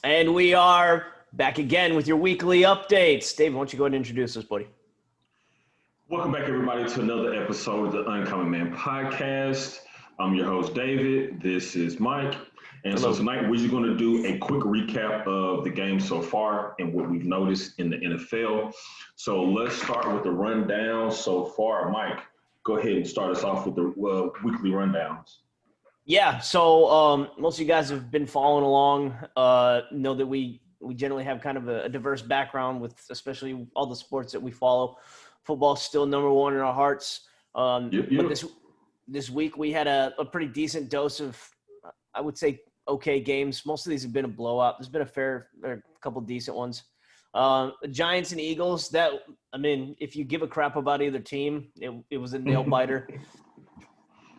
And we are back again with your weekly updates. Dave, why don't you go ahead and introduce us, buddy? Welcome back, everybody, to another episode of the Uncommon Man podcast. I'm your host, David. This is Mike. And so Hello. tonight we're just going to do a quick recap of the game so far and what we've noticed in the NFL. So let's start with the rundown so far. Mike, go ahead and start us off with the weekly rundowns. Yeah, so most of you guys have been following along. Know that we generally have kind of a diverse background with especially all the sports that we follow. Football's still number one in our hearts. Yep, But yep. this week we had a pretty decent dose of, I would say, okay games. Most of these have been a blowout. There's been a couple decent ones. Giants and Eagles. If you give a crap about either team, it was a nail biter.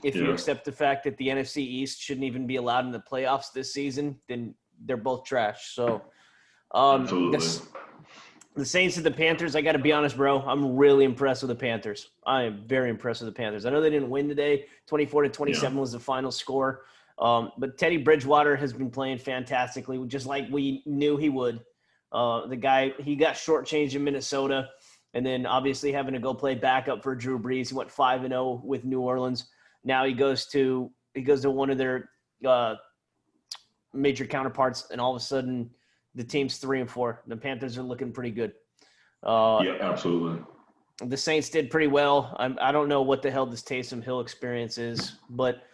If you Yeah, accept the fact that the NFC East shouldn't even be allowed in the playoffs this season, then they're both trash. So absolutely. the Saints and the Panthers, I got to be honest, bro. I'm really impressed with the Panthers. I am very impressed with the Panthers. I know they didn't win today. 24-27 Yeah, was the final score. But Teddy Bridgewater has been playing fantastically, just like we knew he would. The guy, he got shortchanged in Minnesota, and then obviously having to go play backup for Drew Brees. He went 5-0 with New Orleans. Now he goes to one of their major counterparts, and all of a sudden the team's 3-4. The Panthers are looking pretty good. Uh, yeah, absolutely. the Saints did pretty well. I don't know what the hell this Taysom Hill experience is, but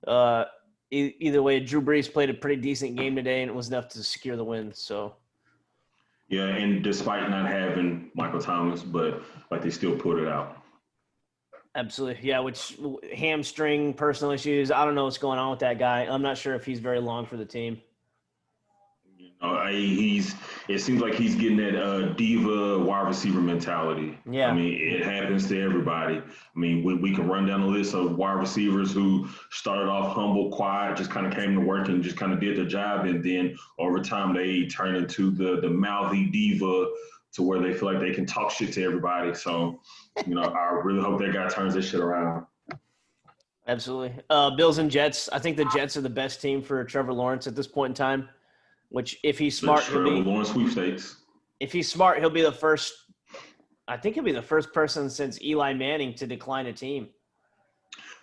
uh, either way, Drew Brees played a pretty decent game today, and it was enough to secure the win. So Yeah, and despite not having Michael Thomas, but like they still put it out. absolutely, yeah. Which hamstring, personal issues. I don't know what's going on with that guy. I'm not sure if he's very long for the team. He's. It seems like he's getting that diva wide receiver mentality. I Yeah, mean, it happens to everybody. I mean, we can run down the list of wide receivers who started off humble, quiet, just kind of came to work and just kind of did their job, and then over time they turn into the mouthy diva to where they feel like they can talk shit to everybody. So, I really hope that guy turns this shit around. absolutely. Bills and Jets. I think the Jets are the best team for Trevor Lawrence at this point in time. Which, if he's The smart, Trevor Lawrence sweepstakes. he'll be the first. I think he'll be the first person since Eli Manning to decline a team.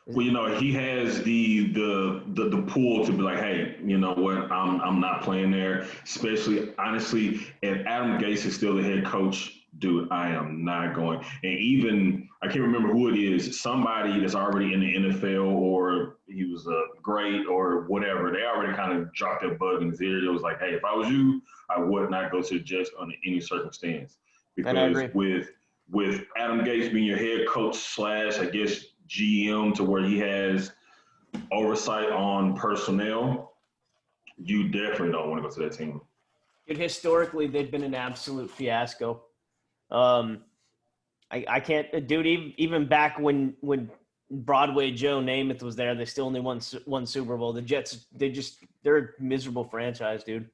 Well, he has the pull to be like, hey, you know what? I'm not playing there. Especially honestly, if Adam Gase is still the head coach, dude, I am not going. And even I can't remember who it is. Somebody that's already in the NFL or he was great or whatever. They already kind of dropped their bug in his ear. It was like, hey, if I was you, I would not go to the Jets under any circumstance And I because agree. with Adam Gates being your head coach slash, I guess, GM to where he has oversight on personnel, you definitely don't want to go to that team. Dude, historically, they've been an absolute fiasco. Um, I can't, dude. Even back when Broadway Joe Namath was there, they still only won Super Bowl. The Jets, they're a miserable franchise, dude.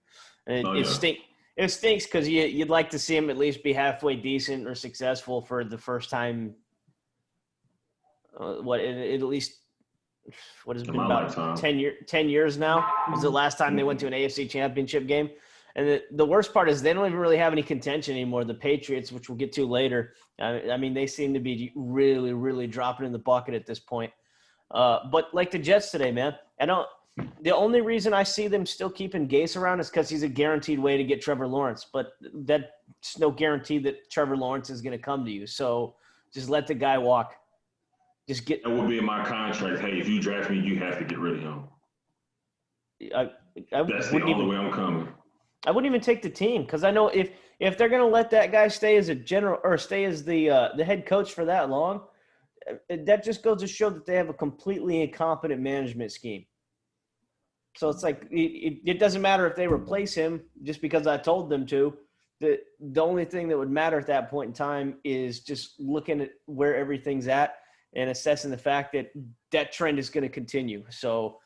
And Oh it yeah, stink. It stinks because you'd like to see them at least be halfway decent or successful for the first time. At least what has in been my about lifetime. 10 years now was the last time they went to an AFC championship game. And the worst part is they don't even really have any contention anymore. The Patriots, which we'll get to later, I mean, they seem to be really, really dropping in the bucket at this point. But like the Jets today, man, the only reason I see them still keeping Gase around is because he's a guaranteed way to get Trevor Lawrence. But that's no guarantee that Trevor Lawrence is going to come to you. So just let the guy walk. Just get That would be in my contract. Hey, if you draft me, you have to get rid of him. I, I That's the wouldn't only even way I'm coming. I wouldn't even take the team because I know if they're gonna let that guy stay as a general or stay as the head coach for that long, that just goes to show that they have a completely incompetent management scheme. So it's like it doesn't matter if they replace him just because I told them to. The only thing that would matter at that point in time is just looking at where everything's at and assessing the fact that that trend is going to continue. So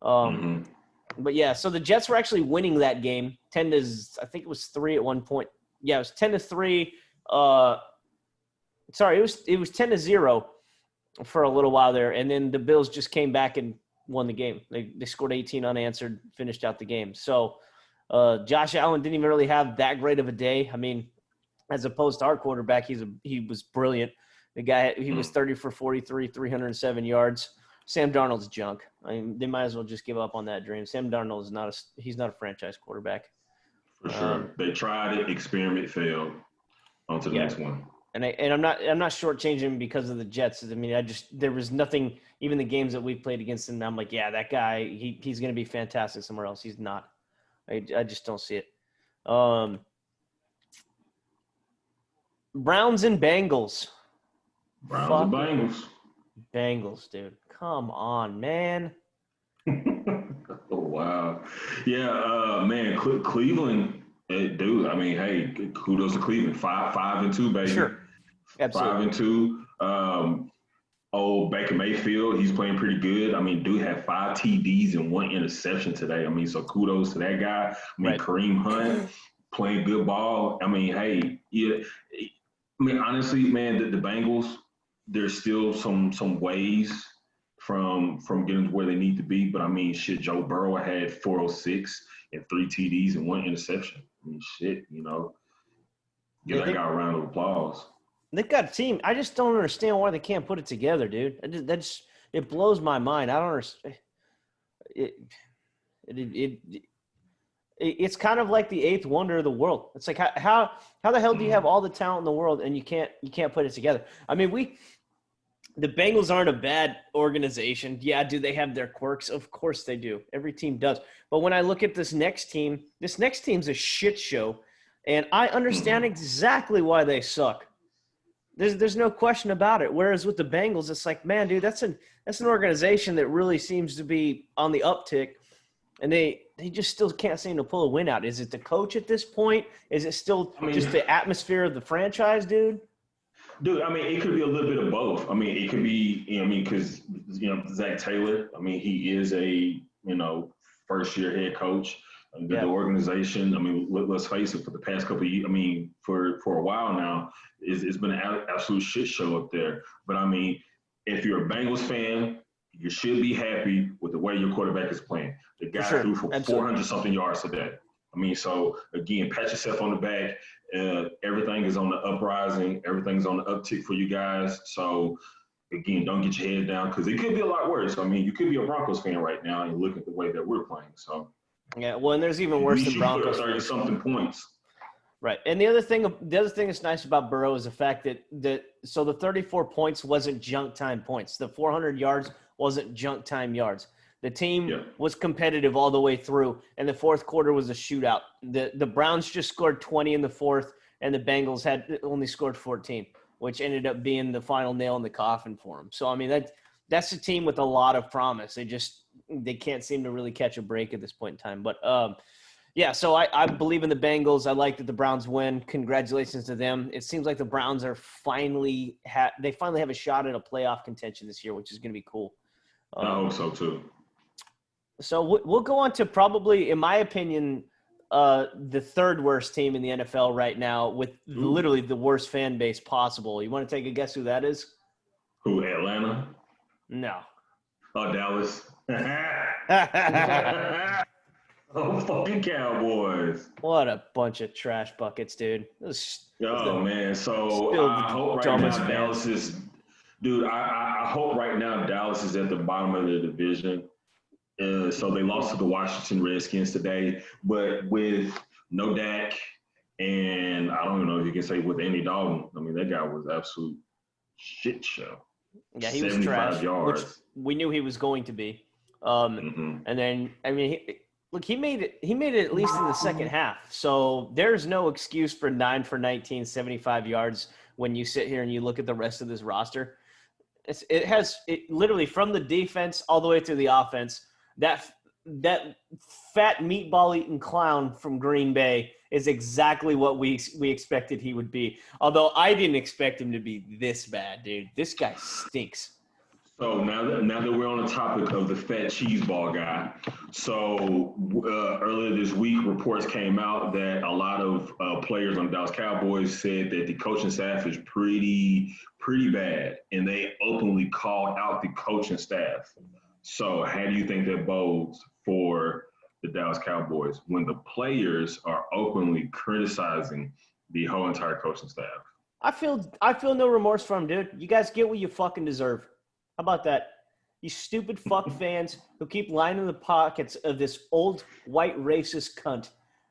um, Hmm. but yeah, so the Jets were actually winning that game 10 to I think it was 3 at one point. Yeah, it was 10-3. Sorry, it was 10-0 for a little while there, and then the Bills just came back and won the game. They scored 18 unanswered, finished out the game. So Josh Allen didn't even really have that great of a day. I mean, as opposed to our quarterback, he was brilliant. The guy, he was 30 for 43, 307 yards. Sam Darnold's junk. I mean, they might as well just give up on that dream. Sam Darnold is he's not a franchise quarterback. For sure. They tried it, experiment failed. On to the next one. And I'm not shortchanging him because of the Jets. I mean, there was nothing, even the games that we played against him, I'm like, yeah, that guy, he's going to be fantastic somewhere else. He's not. I just don't see it. Browns and Bengals. Browns and Bengals. Bengals, dude. Come on, man. Oh, wow. Yeah, man, Cleveland, dude, I mean, hey, kudos to Cleveland. 5-2, baby. Sure. Absolutely. 5-2. Old Baker Mayfield, he's playing pretty good. I mean, dude had 5 TDs and 1 interception today. I mean, so kudos to that guy. I mean, right. Kareem Hunt playing good ball. I mean, hey, yeah. I mean, honestly, man, the Bengals, there's still some ways from getting to where they need to be. But I mean, shit, Joe Burrow had 406 and 3 TDs and 1 interception. I mean, shit, you know, give that guy a round of applause. They've got a team. I just don't understand why they can't put it together, dude. It blows my mind. I don't understand. It's kind of like the 8th wonder of the world. It's like how the hell do you have all the talent in the world and you can't put it together? I mean, the Bengals aren't a bad organization. Yeah, do they have their quirks? Of course they do. Every team does. But when I look at this next team's a shit show, and I understand exactly why they suck. There's no question about it. Whereas with the Bengals, it's like, man, dude, that's an organization that really seems to be on the uptick, and they just still can't seem to pull a win out. Is it the coach at this point? Is it still just the atmosphere of the franchise, dude? Dude, I mean, it could be a little bit of both. I mean, it could be, because, Zach Taylor, I mean, he is a, first-year head coach. The organization, I mean, let's face it, for the past couple of years, I mean, for a while now, it's been an absolute shit show up there. But, I mean, if you're a Bengals fan, you should be happy with the way your quarterback is playing. The guy threw for 400-something yards today. I mean, so, again, pat yourself on the back. Everything is on the uprising. Everything's on the uptick for you guys. So, again, don't get your head down because it could be a lot worse. I mean, you could be a Broncos fan right now and look at the way that we're playing. So, yeah, well, and there's even worse than Broncos. 30-something points. Right, and the other thing that's nice about Burrow is the fact that the 34 points wasn't junk time points. The 400 yards wasn't junk time yards. The team was competitive all the way through, and the fourth quarter was a shootout. The Browns just scored 20 in the fourth, and the Bengals had only scored 14, which ended up being the final nail in the coffin for them. So, I mean, that's a team with a lot of promise. They can't seem to really catch a break at this point in time. But, so I believe in the Bengals. I like that the Browns win. Congratulations to them. It seems like the Browns are finally have a shot at a playoff contention this year, which is going to be cool. I hope so, too. So we'll go on to probably, in my opinion, the third worst team in the NFL right now with literally the worst fan base possible. You want to take a guess who that is? Who, Atlanta? No. Oh, Dallas. Oh, fucking Cowboys. What a bunch of trash buckets, dude. Man. So I hope right now Dallas is – dude, I hope right now Dallas is at the bottom of the division. So they lost to the Washington Redskins today. But with no Dak and I don't even know if you can say with Andy Dalton, I mean, that guy was absolute shit show. Yeah, he was trash, which we knew he was going to be. And then, I mean, he made it at least in the second half. So there's no excuse for 9 for 19, 75 yards when you sit here and you look at the rest of this roster. It literally from the defense all the way to the offense. That fat meatball eating clown from Green Bay is exactly what we expected he would be. Although I didn't expect him to be this bad, dude. This guy stinks. So now that we're on the topic of the fat cheese ball guy, so earlier this week, reports came out that a lot of players on the Dallas Cowboys said that the coaching staff is pretty bad, and they openly called out the coaching staff. So how do you think that bodes for the Dallas Cowboys when the players are openly criticizing the whole entire coaching staff. I feel no remorse for him, dude. You guys get what you fucking deserve. How about that? You stupid fuck fans who keep lining the pockets of this old white racist cunt.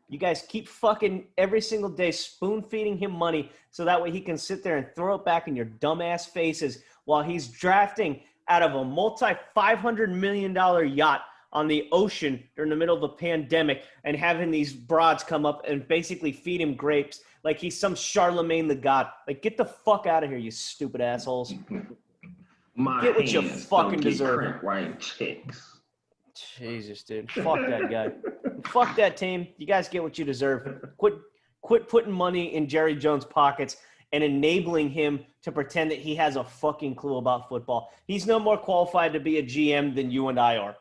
You guys keep fucking every single day spoon feeding him money so that way he can sit there and throw it back in your dumbass faces while he's drafting out of a multi-$500 million yacht on the ocean during the middle of a pandemic and having these broads come up and basically feed him grapes like he's some Charlemagne the God. Like, get the fuck out of here, you stupid assholes. Get what you fucking deserve. White chicks. Jesus, dude. Fuck that guy. Fuck that team. You guys get what you deserve. Quit putting money in Jerry Jones' pockets and enabling him to pretend that he has a fucking clue about football. He's no more qualified to be a GM than you and I are.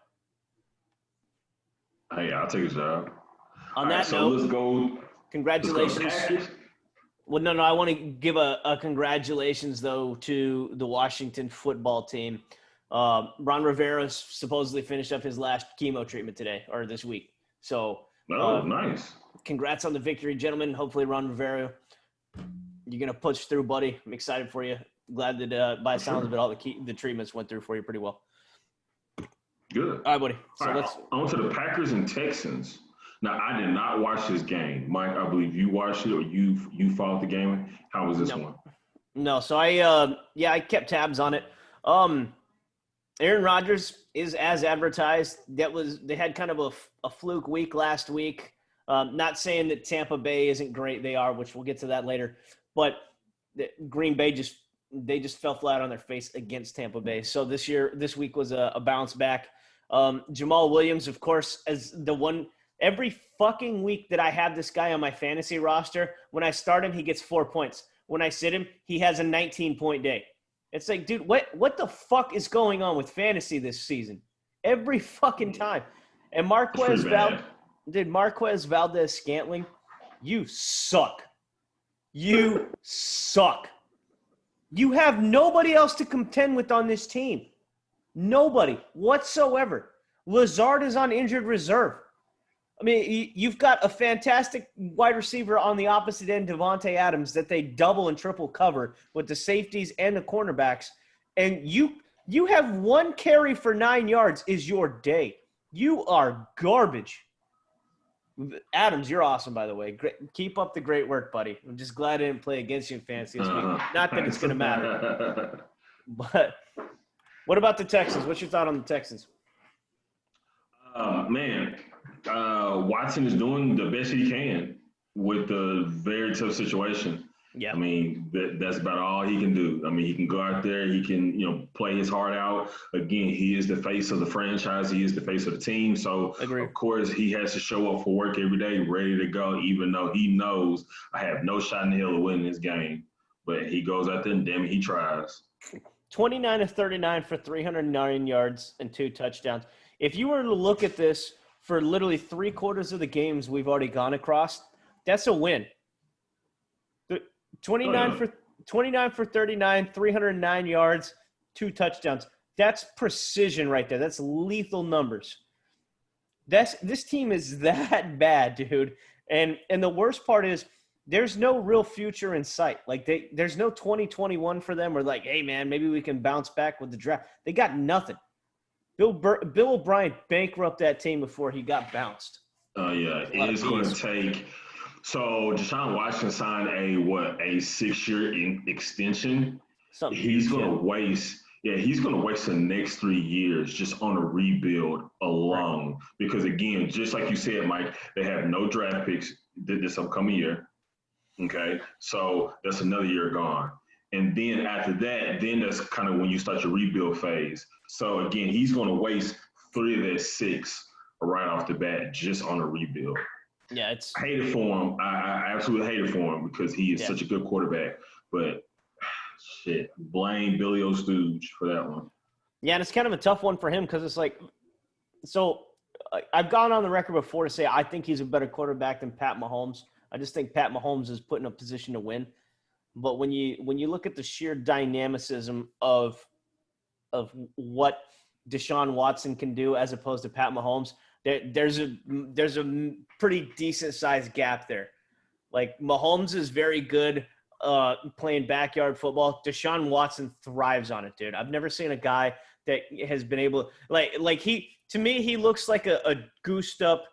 Hey, I'll take a job. On that note, let's go. Congratulations. Well, no, I want to give a congratulations, though, to the Washington football team. Ron Rivera supposedly finished up his last chemo treatment today or this week. So, nice. Congrats on the victory, gentlemen. Hopefully, Ron Rivera, you're going to push through, buddy. I'm excited for you. Glad that, by the sounds of it, all the treatments went through for you pretty well. Good. All right, buddy. So let's on to the Packers and Texans. Now, I did not watch this game. Mike, I believe you watched it or you followed the game. How was this one? No, so I kept tabs on it. Aaron Rodgers is as advertised. They had kind of a fluke week last week. Not saying that Tampa Bay isn't great. They are, which we'll get to that later. But Green Bay just fell flat on their face against Tampa Bay. So this week was a bounce back. Jamal Williams, of course, as the one every fucking week that I have this guy on my fantasy roster, when I start him, he gets 4 points. When I sit him, he has a 19-point day. It's like, dude, what the fuck is going on with fantasy this season? Every fucking time. And Marquez Valdez-Scantling, you suck. You suck. You have nobody else to contend with on this team. Nobody whatsoever. Lazard is on injured reserve. I mean, you've got a fantastic wide receiver on the opposite end, Devontae Adams, that they double and triple cover with the safeties and the cornerbacks. And you have one carry for 9 yards is your day. You are garbage. Adams, you're awesome, by the way. Keep up the great work, buddy. I'm just glad I didn't play against you in fantasy this week. Not that it's going to matter. But what about the Texans? What's your thought on the Texans? Watson is doing the best he can with the very tough situation. Yeah. I mean, that's about all he can do. I mean, he can go out there, he can, play his heart out. Again, he is the face of the franchise. He is the face of the team. So, of course, he has to show up for work every day, ready to go, even though he knows I have no shot in hell of winning this game. But he goes out there and, damn it, he tries. 29 of 39 for 309 yards and 2 touchdowns. If you were to look at this for literally 3/4 of the games we've already gone across, that's a win. 29 for 39, 309 yards, 2 touchdowns. That's precision right there. That's lethal numbers. This team is that bad, dude. And the worst part is there's no real future in sight. Like there's no 2021 for them. Or like, hey man, maybe we can bounce back with the draft. They got nothing. Bill O'Brien bankrupted that team before he got bounced. Yeah, it's going to take. So Deshaun Watson signed a 6-year extension. He's going to waste. Yeah, he's going to waste the next 3 years just on a rebuild alone. Right. Because again, just like you said, Mike, they have no draft picks this upcoming year. Okay, so that's another year gone. And then after that, then that's kind of when you start your rebuild phase. So again, he's going to waste 3 of that 6 right off the bat just on a rebuild. Yeah, it's I hate it for him. I absolutely hate it for him because he is such a good quarterback. But shit, blame Billy O'Stooge for that one. Yeah, and it's kind of a tough one for him because it's like, so I've gone on the record before to say I think he's a better quarterback than Pat Mahomes. I just think Pat Mahomes is put in a position to win. But when you look at the sheer dynamicism of what Deshaun Watson can do as opposed to Pat Mahomes, There's a pretty decent sized gap there. Like Mahomes is very good playing backyard football. Deshaun Watson thrives on it, dude. I've never seen a guy that has been able to me, he looks like a goosed up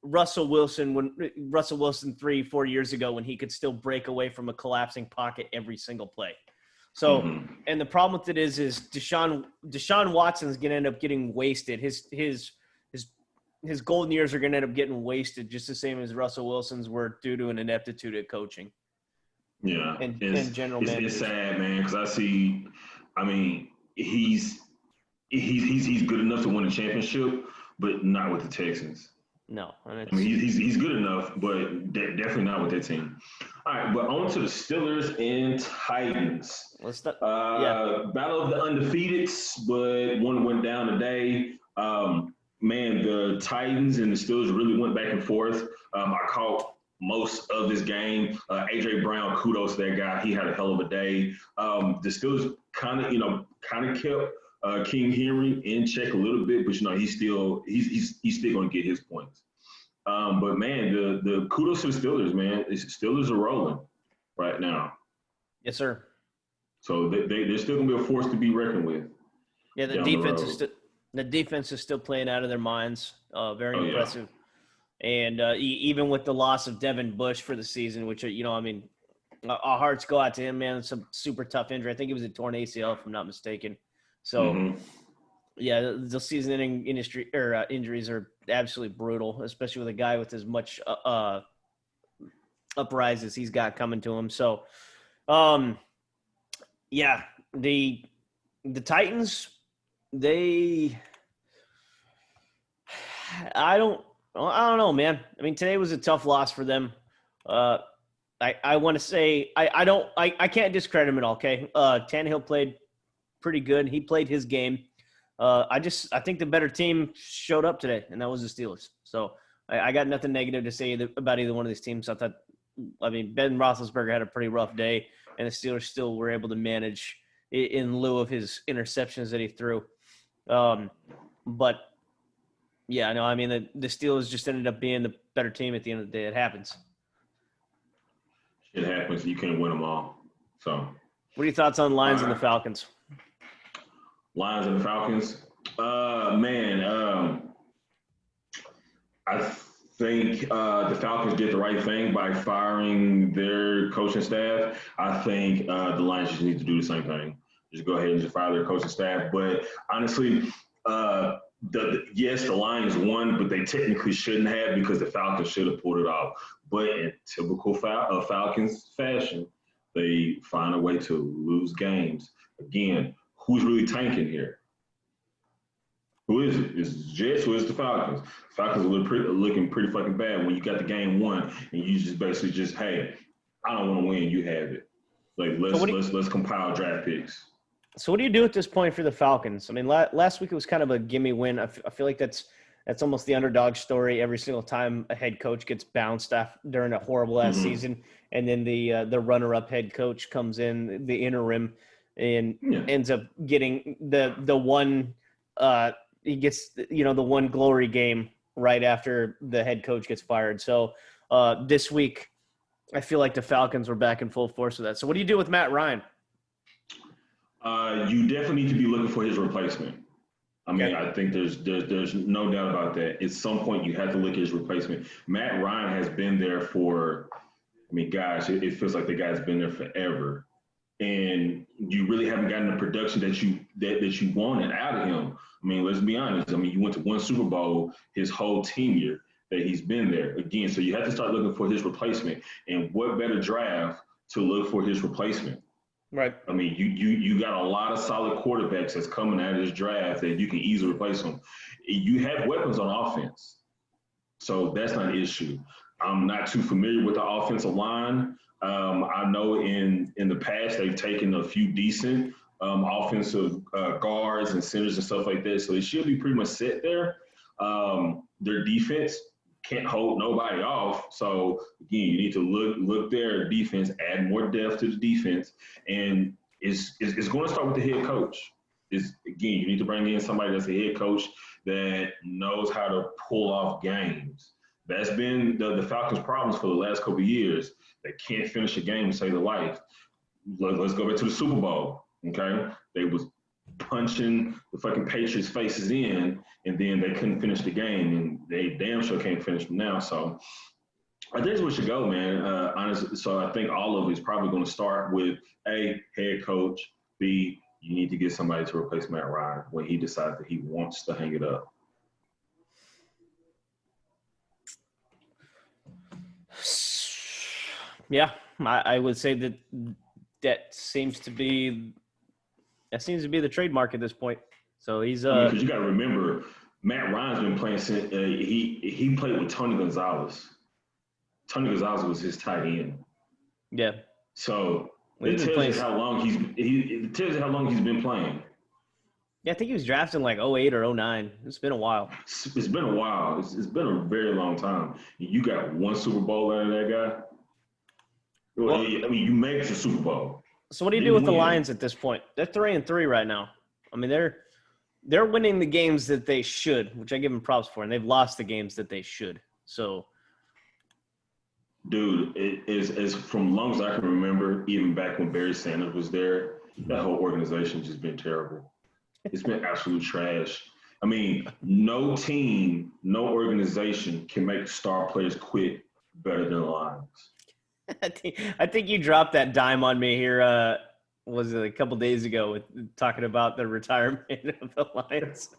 Russell Wilson 3-4 years ago when he could still break away from a collapsing pocket every single play. So, and the problem with it is Deshaun Watson's going to end up getting wasted. His golden years are going to end up getting wasted just the same as Russell Wilson's were due to an ineptitude at coaching. Yeah. And general managers. It's sad, man, because he's good enough to win a championship, but not with the Texans. No. He's good enough, but definitely not with that team. All right, but on to the Steelers and Titans. Battle of the undefeateds, but one went down today. The Titans and the Steelers really went back and forth. I caught most of this game. A.J. Brown, kudos to that guy. He had a hell of a day. The Steelers kind of kept King Henry in check a little bit, but he's still going to get his points. But man, the kudos to the Steelers, man. The Steelers are rolling right now. Yes, sir. So they're still going to be a force to be reckoned with. Yeah, the defense is still playing out of their minds. Very impressive. Yeah. And even with the loss of Devin Bush for the season, which our hearts go out to him, man. It's a super tough injury. I think it was a torn ACL, if I'm not mistaken. So, yeah, the season-ending injuries are absolutely brutal, especially with a guy with as much uprise as he's got coming to him. So, yeah, the Titans, I don't know, man. I mean, today was a tough loss for them. I want to say I can't discredit him at all. Okay, Tannehill played pretty good. He played his game. I think the better team showed up today, and that was the Steelers. So I got nothing negative to say about either one of these teams. Ben Roethlisberger had a pretty rough day, and the Steelers still were able to manage in lieu of his interceptions that he threw. But yeah, no, the Steelers just ended up being the better team at the end of the day. It happens. It happens. You can't win them all. So, what are your thoughts on Lions and the Falcons? Lions and the Falcons? I think the Falcons did the right thing by firing their coaching staff. I think the Lions just need to do the same thing. Just go ahead and just fire their coaching staff. But honestly, the Lions won, but they technically shouldn't have because the Falcons should have pulled it off. But in typical Falcons fashion, they find a way to lose games. Again, who's really tanking here? Who is it? Is it Jets or is it the Falcons? The Falcons are looking pretty fucking bad when you got the game won and you just basically hey, I don't want to win. You have it. Like let's compile draft picks. So what do you do at this point for the Falcons? I mean, last week it was kind of a gimme win. I feel like that's almost the underdog story every single time a head coach gets bounced during a horrible ass season, and then the runner-up head coach comes in, the interim, and ends up getting the one. He gets the one glory game right after the head coach gets fired. So this week, I feel like the Falcons were back in full force with that. So what do you do with Matt Ryan? You definitely need to be looking for his replacement. I think there's no doubt about that. At some point, you have to look at his replacement. Matt Ryan has been there for, it feels like the guy's been there forever, and you really haven't gotten the production that you wanted out of him. Let's be honest. You went to one Super Bowl his whole tenure that he's been there. Again, so you have to start looking for his replacement. And what better draft to look for his replacement? Right. You got a lot of solid quarterbacks that's coming out of this draft that you can easily replace them. You have weapons on offense, so that's not an issue. I'm not too familiar with the offensive line. I know in the past they've taken a few decent offensive guards and centers and stuff like that, so they should be pretty much set there. Their defense can't hold nobody off. So again, you need to look their defense, add more depth to the defense, and it's going to start with the head coach. You need to bring in somebody that's a head coach that knows how to pull off games. That's been the Falcons' problems for the last couple of years. They can't finish a game to save their life. Let's go back to the Super Bowl. Okay, they was punching the fucking Patriots' faces in, and then they couldn't finish the game, and they damn sure can't finish them now. So I think it's where we should go, man. Honestly, so I think all of it is probably going to start with A, head coach, B, you need to get somebody to replace Matt Ryan when he decides that he wants to hang it up. Yeah, I would say that seems to be the trademark at this point. So he's because you got to remember, Matt Ryan's been playing since he played with Tony Gonzalez. Tony Gonzalez was his tight end. Yeah. So it tells you how long he's been playing. Yeah, I think he was drafted in like 08 or 09. It's been a while. It's been a while. It's been a very long time. You got one Super Bowl out of that guy. Well, I mean, you make the Super Bowl. So what do you do with the Lions at this point? They're 3-3 right now. I mean, they're winning the games that they should, which I give them props for, and they've lost the games that they should. So, dude, it is from long as I can remember, even back when Barry Sanders was there, that whole organization just been terrible. It's been absolute trash. I mean, no team, no organization can make star players quit better than the Lions. I think you dropped that dime on me here. Was it a couple days ago with talking about the retirement of the Lions?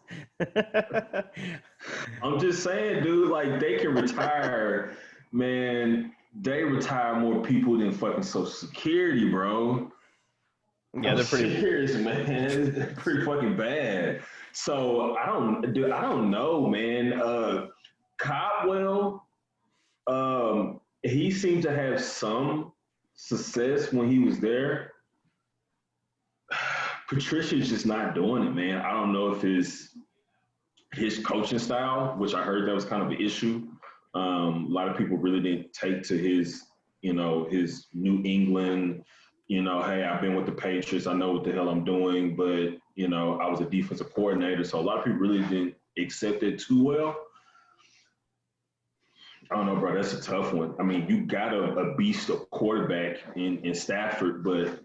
I'm just saying, dude. Like they can retire, man. They retire more people than fucking Social Security, bro. Yeah, they're pretty serious, man. They're pretty fucking bad. So I don't know, man. Caldwell, he seemed to have some success when he was there. Patricia's just not doing it, man. I don't know if his coaching style, which I heard that was kind of an issue. A lot of people really didn't take to his New England, hey, I've been with the Patriots. I know what the hell I'm doing, but, I was a defensive coordinator. So a lot of people really didn't accept it too well. I don't know, bro. That's a tough one. I mean, you got a beast of quarterback in Stafford, but,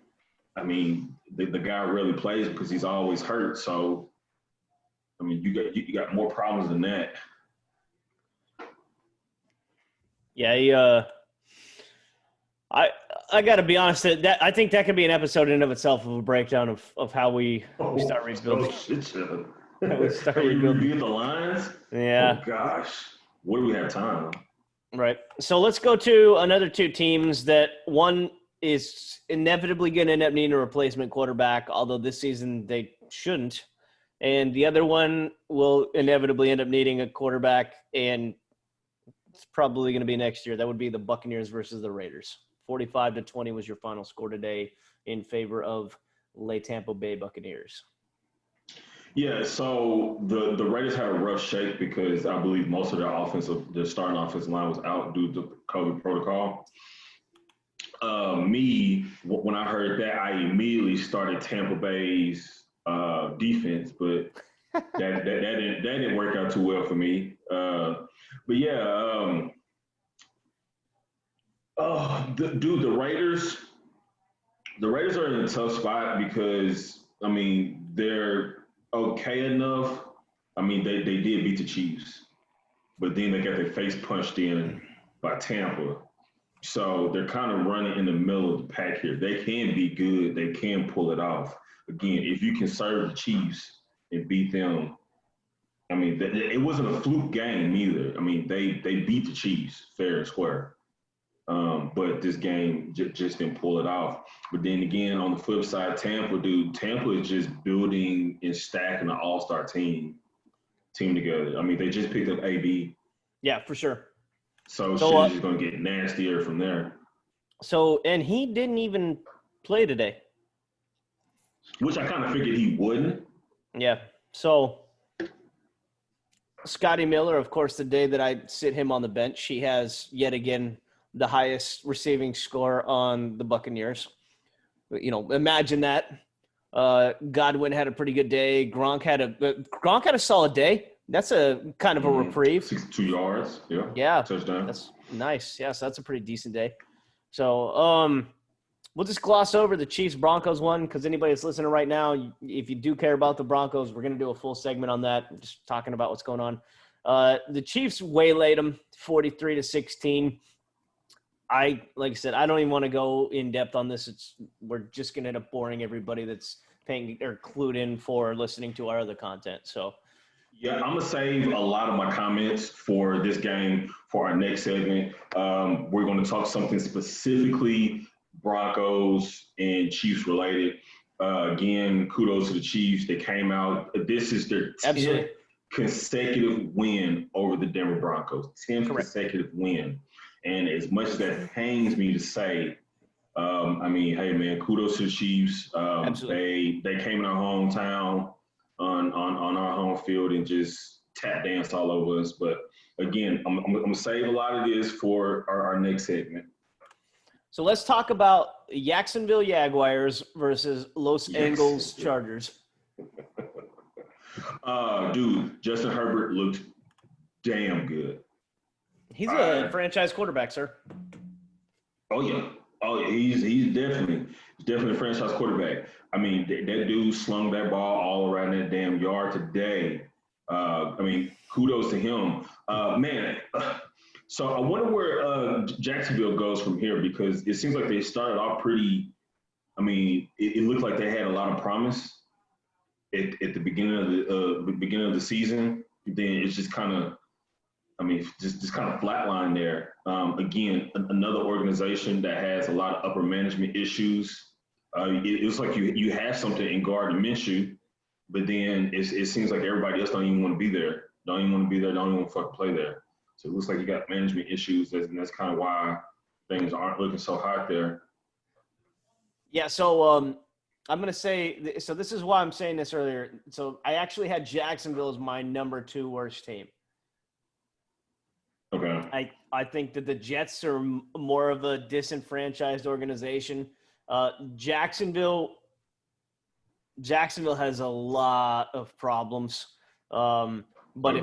I mean, the guy rarely plays because he's always hurt. So, I mean, you got more problems than that. Yeah, I got to be honest. That I think that could be an episode in of itself of a breakdown of how we start rebuilding. We start rebuilding the lines. Yeah. Oh gosh, what do we have time? Right. So let's go to another two teams that one is inevitably going to end up needing a replacement quarterback, although this season they shouldn't. And the other one will inevitably end up needing a quarterback, and it's probably going to be next year. That would be the Buccaneers versus the Raiders. 45-20 was your final score today in favor of Le Tampa Bay Buccaneers. Yeah, so the Raiders had a rough shake because I believe most of their starting offensive line was out due to COVID protocol. When I heard that, I immediately started Tampa Bay's defense, but that didn't work out too well for me. But yeah, the Raiders are in a tough spot because I mean they're okay enough. I mean they did beat the Chiefs, but then they got their face punched in by Tampa. So they're kind of running in the middle of the pack here. They can be good. They can pull it off. Again, if you can serve the Chiefs and beat them, I mean, it wasn't a fluke game either. I mean, they beat the Chiefs fair and square. But this game just didn't pull it off. But then again, on the flip side, Tampa is just building and stacking an all-star team together. I mean, they just picked up AB. Yeah, for sure. So shit is just going to get nastier from there. So, and he didn't even play today. Which I kind of figured he wouldn't. Yeah. So, Scotty Miller, of course, the day that I sit him on the bench, he has yet again the highest receiving score on the Buccaneers. Imagine that. Godwin had a pretty good day. Gronk had a solid day. That's a kind of a reprieve. 62 yards. Yeah. Yeah, Touchdown. that's nice. Yes, that's a pretty decent day. So, we'll just gloss over the Chiefs Broncos one because anybody that's listening right now, if you do care about the Broncos, we're going to do a full segment on that, just talking about what's going on. The Chiefs waylaid them 43-16. Like I said, I don't even want to go in depth on this. We're just going to end up boring everybody that's paying or clued in for listening to our other content. So, yeah, I'm gonna save a lot of my comments for this game for our next segment. We're going to talk something specifically Broncos and Chiefs related. Again, kudos to the Chiefs. They came out. This is their 10th consecutive win over the Denver Broncos. 10th consecutive win. And as much as that pains me to say, I mean, hey man, kudos to the Chiefs. They came in our hometown on our home field and just tap dance all over us. But again, I'm gonna save a lot of this for our next segment. So let's talk about Jacksonville Jaguars versus Los Angeles Chargers. Dude, Justin Herbert looked damn good. He's a franchise quarterback, sir. Oh yeah. He's definitely a franchise quarterback. I mean, that dude slung that ball all around that damn yard today. I mean, kudos to him, man. So I wonder where Jacksonville goes from here because it seems like they started off pretty. I mean, it looked like they had a lot of promise at the beginning of the season. Then it's just kind of, I mean, just kind of flatline there. Again, another organization that has a lot of upper management issues. It was like you have something in Gardner Minshew, but then it seems like everybody else don't even want to be there. Don't even want to be there. Don't even want to fucking play there. So it looks like you got management issues, and that's kind of why things aren't looking so hot there. Yeah, so I'm going to say – so this is why I'm saying this earlier. So I actually had Jacksonville as my number 2 worst team. Okay. I think that the Jets are more of a disenfranchised organization. Jacksonville has a lot of problems. But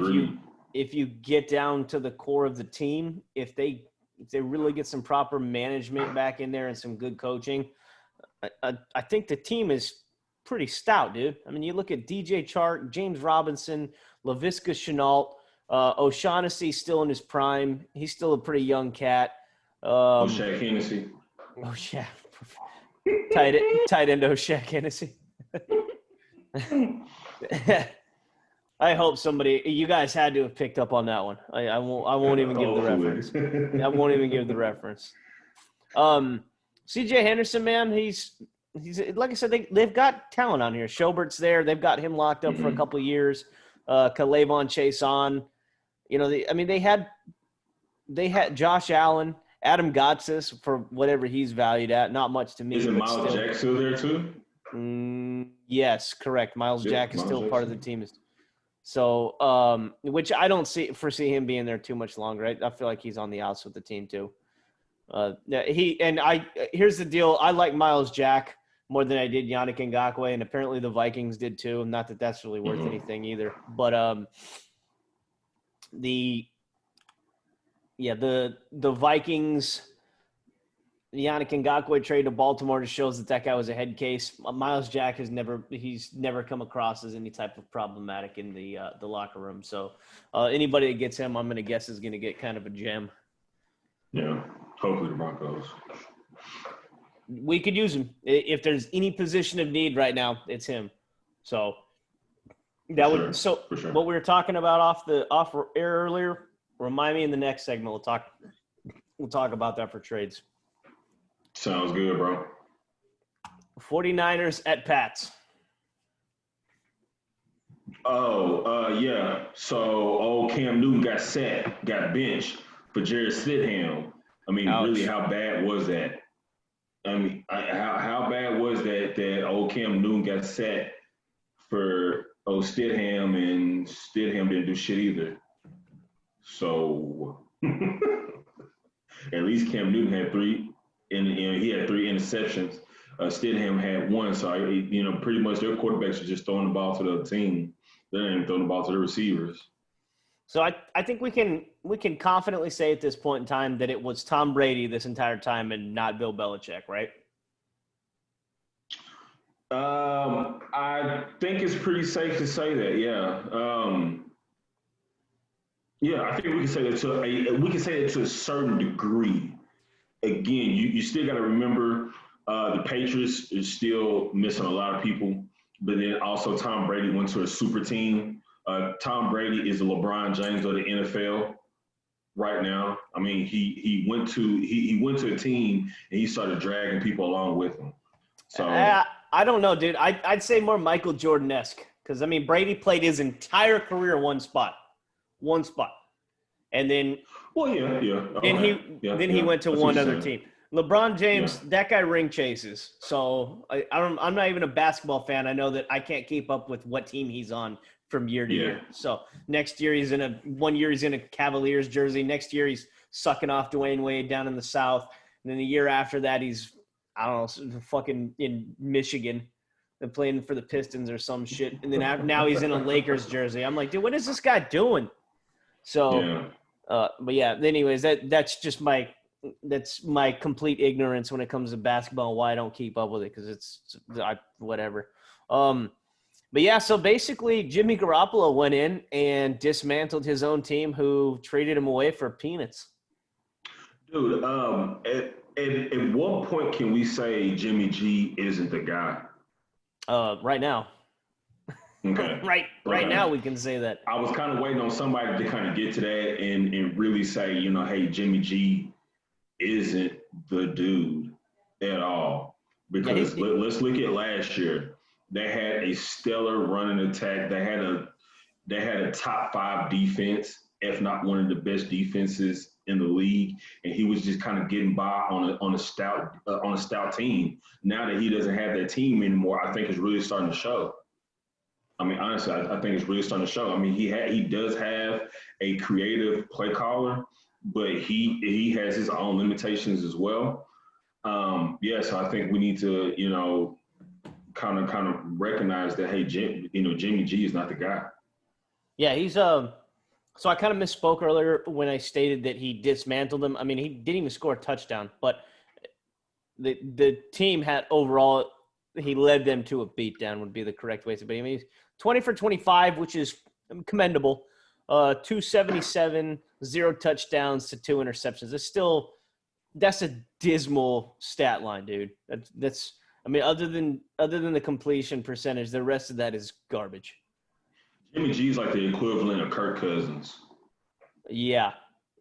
if you get down to the core of the team, if they really get some proper management back in there and some good coaching, I think the team is pretty stout, dude. I mean, you look at DJ Chark, James Robinson, Laviska Shenault, O'Shaughnessy still in his prime. He's still a pretty young cat. Shaq Hennessy. Oh, yeah. Tight end Shaq Hennessy. I hope you guys had to have picked up on that one. I won't even give the reference. I won't even give the reference. CJ Henderson, man, he's like I said, they've got talent on here. Schobert's there. They've got him locked up for a couple of years. K'Lavon Chaisson. You know, they had Josh Allen, Adam Gotsis for whatever he's valued at. Not much to me. Isn't Miles Jack still there too? Yes, correct. Miles Jack is still part of the team. So, which I don't foresee him being there too much longer. I feel like he's on the outs with the team too. Here's the deal. I like Miles Jack more than I did Yannick Ngakoue, and apparently the Vikings did too. Not that that's really worth anything either, but the Vikings, Yannick Ngakoue trade to Baltimore just shows that guy was a head case. Miles Jack he's never come across as any type of problematic in the locker room. So anybody that gets him, I'm going to guess is going to get kind of a gem. Yeah, hopefully the Broncos. We could use him. If there's any position of need right now, it's him. So what we were talking about off air earlier, remind me in the next segment. We'll talk about that for trades. Sounds good, bro. 49ers at Pats. Yeah. So old Cam Newton got benched for Jarrett Stidham. I mean, Ouch. Really, how bad was that? I mean, how bad was that old Cam Newton got set for Stidham, and Stidham didn't do shit either. So at least Cam Newton had 3, and he had 3 interceptions. Stidham had 1, so pretty much their quarterbacks are just throwing the ball to the other team. They ain't even throwing the ball to the receivers. So I think we can confidently say at this point in time that it was Tom Brady this entire time and not Bill Belichick, right? I think it's pretty safe to say that, yeah. Yeah, I think we can say that to a certain degree. Again, you still got to remember the Patriots is still missing a lot of people, but then also Tom Brady went to a super team. Tom Brady is the LeBron James of the NFL right now. I mean, he went to a team and he started dragging people along with him. So I don't know, dude. I'd say more Michael Jordan-esque because, I mean, Brady played his entire career one spot. And then he went to one other team. LeBron James, that guy ring chases. So I'm not even a basketball fan. I know that I can't keep up with what team he's on from year to year. So next year one year he's in a Cavaliers jersey. Next year he's sucking off Dwayne Wade down in the South. And then the year after that he's, I don't know, fucking in Michigan and playing for the Pistons or some shit. And then now he's in a Lakers jersey. I'm like, dude, what is this guy doing? So, but yeah, anyways, that's my complete ignorance when it comes to basketball and why I don't keep up with it because whatever. But yeah, so basically Jimmy Garoppolo went in and dismantled his own team who traded him away for peanuts. Dude, at what point can we say Jimmy G isn't the guy? Right now. Okay. Right now we can say that. I was kind of waiting on somebody to kind of get to that and really say, hey, Jimmy G isn't the dude at all. Because let's look at last year. They had a stellar running attack. They had a top 5 defense, if not one of the best defenses in the league, and he was just kind of getting by on a stout team. Now that he doesn't have that team anymore, I think it's really starting to show. I mean, honestly, I think it's really starting to show. I mean, he does have a creative play caller, but he has his own limitations as well. So I think we need to, kind of recognize that, hey, Jimmy G is not the guy. Yeah, he's so I kind of misspoke earlier when I stated that he dismantled them. I mean, he didn't even score a touchdown, but the team had overall, he led them to a beatdown would be the correct way to be. I mean, he's 20 for 25, which is commendable. 277, 0 touchdowns to 2 interceptions. That's a dismal stat line, dude. That's I mean, other than the completion percentage, the rest of that is garbage. Jimmy G is like the equivalent of Kirk Cousins. Yeah,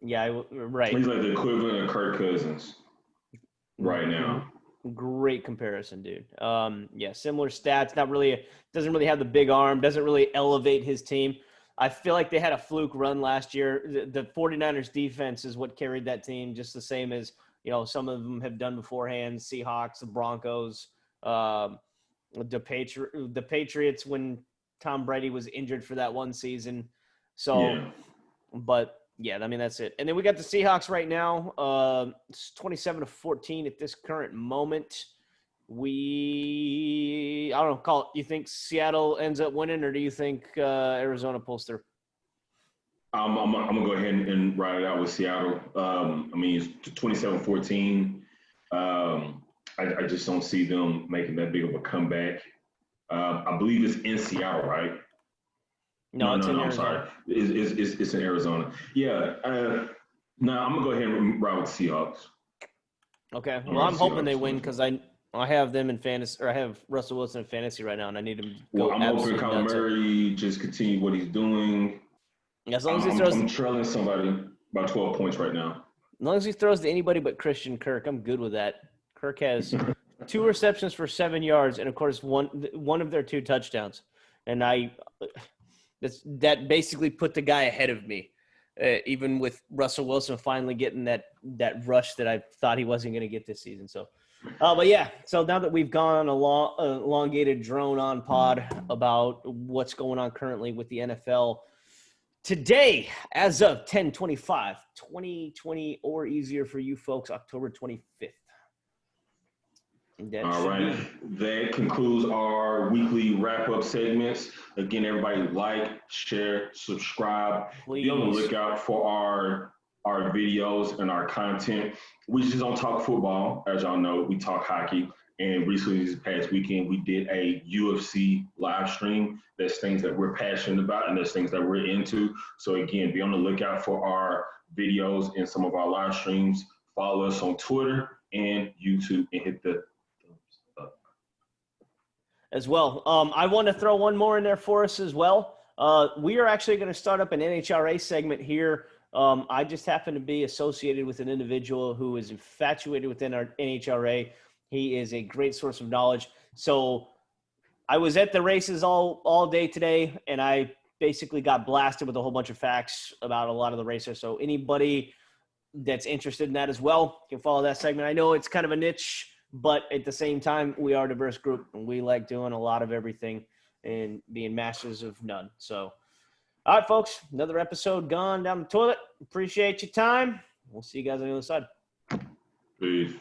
right. He's like the equivalent of Kirk Cousins right now. Great comparison, dude. Similar stats. Doesn't really have the big arm. Doesn't really elevate his team. I feel like they had a fluke run last year. The 49ers defense is what carried that team, just the same as some of them have done beforehand. Seahawks, the Broncos, the Patriots when Tom Brady was injured for that one season. So, but yeah, I mean, that's it. And then we got the Seahawks right now. It's 27-14 at this current moment. I don't know, call it. You think Seattle ends up winning, or do you think Arizona pulls through? I'm gonna go ahead and ride it out with Seattle. I mean, it's 27-14. I just don't see them making that big of a comeback. I believe it's in Seattle, right? No, it's in Arizona. I'm sorry. It's in Arizona. Yeah. No, I'm gonna go ahead and ride with the Seahawks. Okay. Well, I'm hoping they win because I have them in fantasy, or I have Russell Wilson in fantasy right now, and I need him to go. Well, I'm hoping Kyler Murray just continue what he's doing. As long as he throws, I'm trailing somebody by 12 points right now. As long as he throws to anybody but Christian Kirk, I'm good with that. Kirk has 2 receptions for 7 yards, and of course one of their 2 touchdowns, and that basically put the guy ahead of me, even with Russell Wilson finally getting that rush that I thought he wasn't going to get this season. So, but yeah, so now that we've gone on a elongated drone-on pod about what's going on currently with the NFL. Today, as of 10/25, 2020 or easier for you folks, October 25th. That All should right. That concludes our weekly wrap up segments. Again, everybody like, share, subscribe. Be on the Please. lookout for our videos and our content. We just don't talk football, as y'all know. We talk hockey. And recently, this past weekend, we did a UFC live stream. That's things that we're passionate about and that's things that we're into. So again, be on the lookout for our videos and some of our live streams. Follow us on Twitter and YouTube and hit the As well. I want to throw one more in there for us as well. We are actually going to start up an NHRA segment here. I just happen to be associated with an individual who is infatuated within our NHRA. He is a great source of knowledge. So I was at the races all day today, and I basically got blasted with a whole bunch of facts about a lot of the racers. So anybody that's interested in that as well can follow that segment. I know it's kind of a niche, but at the same time, we are a diverse group, and we like doing a lot of everything and being masters of none. So, all right, folks, another episode gone down the toilet. Appreciate your time. We'll see you guys on the other side. Peace.